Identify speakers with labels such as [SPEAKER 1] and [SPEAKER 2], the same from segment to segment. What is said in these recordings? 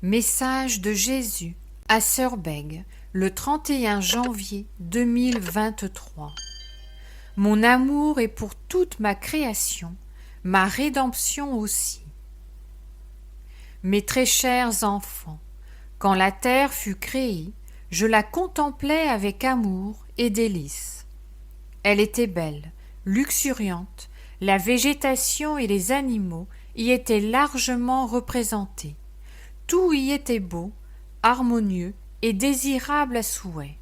[SPEAKER 1] Message de Jésus à Sœur Bègue, le 31 janvier 2023. Mon amour est pour toute ma création, ma rédemption aussi. Mes très chers enfants, quand la terre fut créée, je la contemplais avec amour et délice. Elle était belle, luxuriante, la végétation et les animaux y étaient largement représentés. Tout y était beau, harmonieux et désirable à souhait.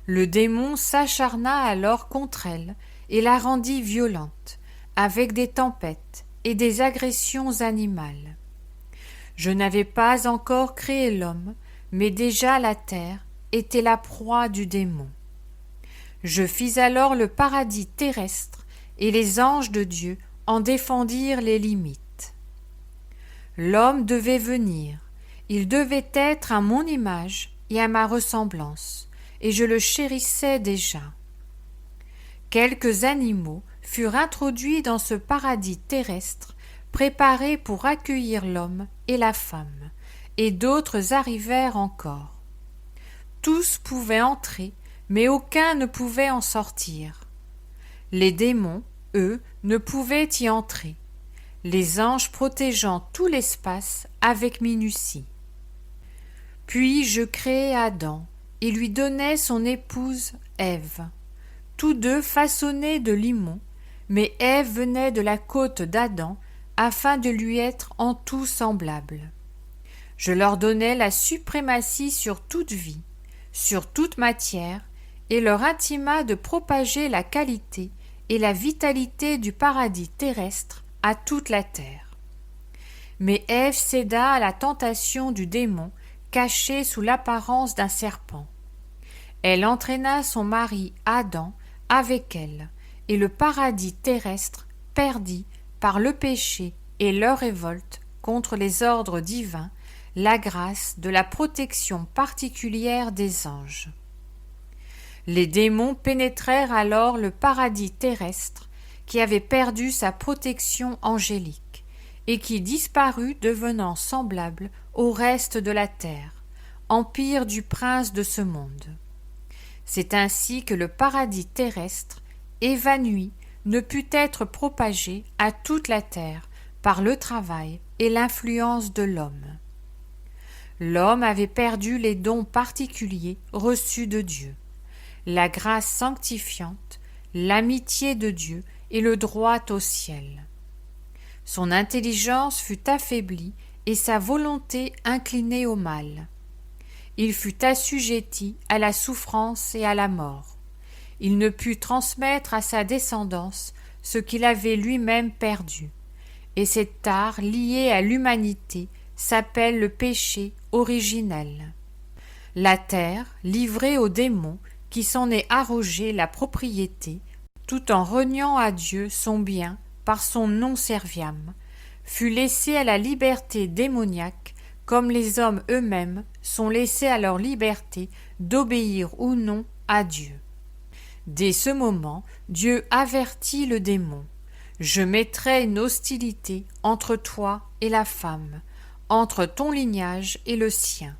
[SPEAKER 1] Le démon s'acharna alors contre elle et la rendit violente, avec des tempêtes et des agressions animales. Je n'avais pas encore créé l'homme, mais déjà la terre était la proie du démon. Je fis alors le paradis terrestre, et les anges de Dieu en défendirent les limites. L'homme devait venir, il devait être à mon image et à ma ressemblance, et je le chérissais déjà. Quelques animaux furent introduits dans ce paradis terrestre, préparé pour accueillir l'homme et la femme, et d'autres arrivèrent encore. Tous pouvaient entrer, mais aucun ne pouvait en sortir. Les démons, eux, ne pouvaient y entrer, les anges protégeant tout l'espace avec minutie. Puis je créai Adam et lui donnai son épouse Ève. Tous deux façonnés de limon, mais Ève venait de la côte d'Adam afin de lui être en tout semblable. Je leur donnai la suprématie sur toute vie, sur toute matière, et leur intima de propager la qualité et la vitalité du paradis terrestre à toute la terre. Mais Ève céda à la tentation du démon, caché sous l'apparence d'un serpent. Elle entraîna son mari Adam avec elle, et le paradis terrestre perdit, par le péché et leur révolte contre les ordres divins, la grâce de la protection particulière des anges. Les démons pénétrèrent alors le paradis terrestre, qui avait perdu sa protection angélique, et qui disparut devenant semblable au reste de la terre, empire du prince de ce monde. C'est ainsi que le paradis terrestre, évanoui, ne put être propagé à toute la terre par le travail et l'influence de l'homme. L'homme avait perdu les dons particuliers reçus de Dieu, la grâce sanctifiante, l'amitié de Dieu et le droit au ciel. Son intelligence fut affaiblie et sa volonté inclinée au mal. Il fut assujetti à la souffrance et à la mort. Il ne put transmettre à sa descendance ce qu'il avait lui-même perdu. Et cette tare liée à l'humanité s'appelle le péché originel. La terre, livrée aux démons, qui s'en est arrogé la propriété, tout en reniant à Dieu son bien par son non-serviam, fut laissée à la liberté démoniaque, comme les hommes eux-mêmes sont laissés à leur liberté d'obéir ou non à Dieu. Dès ce moment, Dieu avertit le démon. Je mettrai une hostilité entre toi et la femme, entre ton lignage et le sien.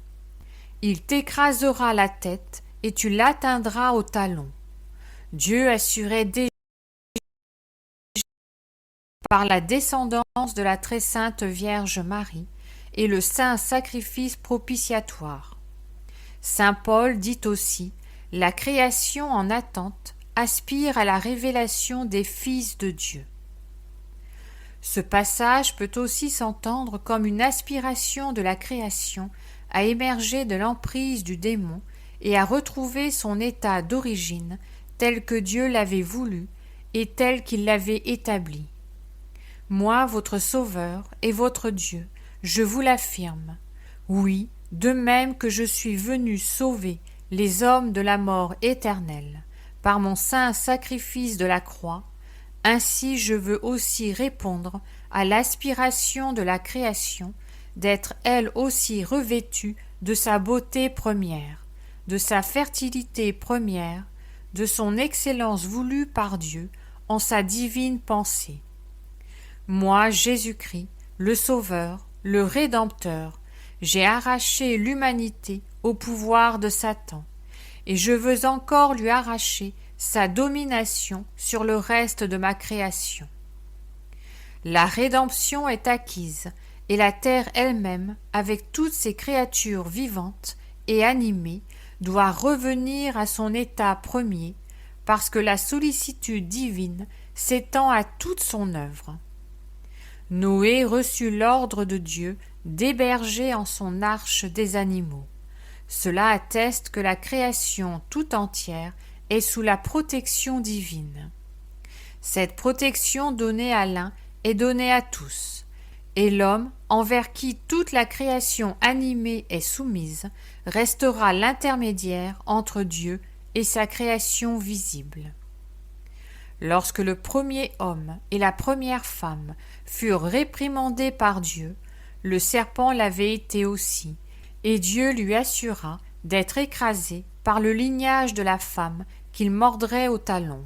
[SPEAKER 1] Il t'écrasera la tête et tu l'atteindras au talon. Dieu assurait déjà par la descendance de la très sainte Vierge Marie et le saint sacrifice propitiatoire. Saint Paul dit aussi: la création en attente aspire à la révélation des fils de Dieu. Ce passage peut aussi s'entendre comme une aspiration de la création à émerger de l'emprise du démon et à retrouver son état d'origine tel que Dieu l'avait voulu et tel qu'il l'avait établi. Moi, votre Sauveur et votre Dieu, je vous l'affirme, oui, de même que je suis venu sauver les hommes de la mort éternelle par mon saint sacrifice de la croix, ainsi je veux aussi répondre à l'aspiration de la création d'être elle aussi revêtue de sa beauté première, de sa fertilité première, de son excellence voulue par Dieu en sa divine pensée. Moi, Jésus-Christ, le Sauveur, le Rédempteur, j'ai arraché l'humanité au pouvoir de Satan, et je veux encore lui arracher sa domination sur le reste de ma création. La rédemption est acquise, et la terre elle-même, avec toutes ses créatures vivantes et animées, doit revenir à son état premier, parce que la sollicitude divine s'étend à toute son œuvre. Noé reçut l'ordre de Dieu d'héberger en son arche des animaux. Cela atteste que la création tout entière est sous la protection divine. Cette protection donnée à l'un est donnée à tous, et l'homme, envers qui toute la création animée est soumise, restera l'intermédiaire entre Dieu et sa création visible. Lorsque le premier homme et la première femme furent réprimandés par Dieu, le serpent l'avait été aussi, et Dieu lui assura d'être écrasé par le lignage de la femme qu'il mordrait au talon.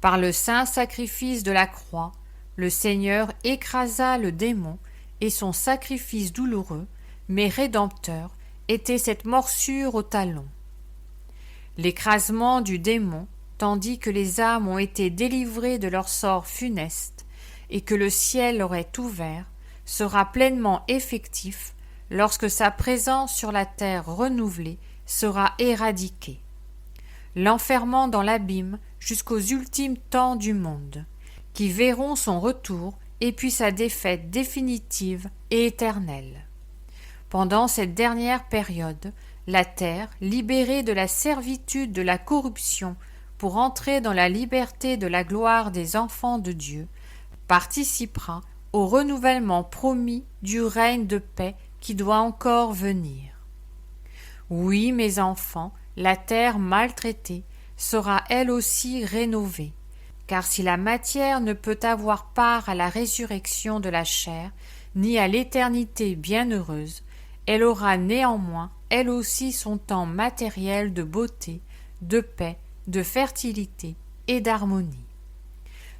[SPEAKER 1] Par le saint sacrifice de la croix, le Seigneur écrasa le démon, et son sacrifice douloureux, mais rédempteur, était cette morsure au talon. L'écrasement du démon, tandis que les âmes ont été délivrées de leur sort funeste et que le ciel leur est ouvert, sera pleinement effectif lorsque sa présence sur la terre renouvelée sera éradiquée. L'enfermant dans l'abîme jusqu'aux ultimes temps du monde, qui verront son retour et puis sa défaite définitive et éternelle. Pendant cette dernière période, la terre, libérée de la servitude de la corruption pour entrer dans la liberté de la gloire des enfants de Dieu, participera au renouvellement promis du règne de paix qui doit encore venir. Oui, mes enfants, la terre maltraitée sera elle aussi rénovée, car si la matière ne peut avoir part à la résurrection de la chair, ni à l'éternité bienheureuse, elle aura néanmoins elle aussi son temps matériel de beauté, de paix, de fertilité et d'harmonie.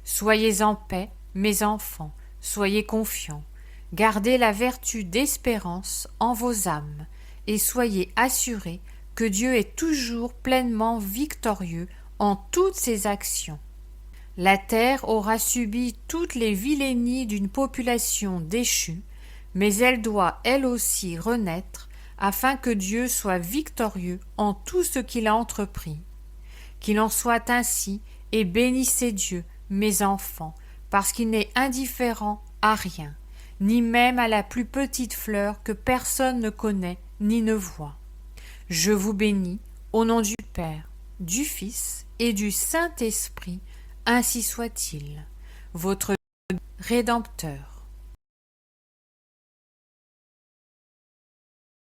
[SPEAKER 1] Soyez en paix, mes enfants, soyez confiants, gardez la vertu d'espérance en vos âmes, et soyez assurés que Dieu est toujours pleinement victorieux en toutes ses actions. La terre aura subi toutes les vilainies d'une population déchue, mais elle doit elle aussi renaître afin que Dieu soit victorieux en tout ce qu'il a entrepris. Qu'il en soit ainsi, et bénissez Dieu, mes enfants, parce qu'il n'est indifférent à rien, ni même à la plus petite fleur que personne ne connaît ni ne voit. Je vous bénis, au nom du Père, du Fils et du Saint-Esprit, ainsi soit-il. Votre Rédempteur.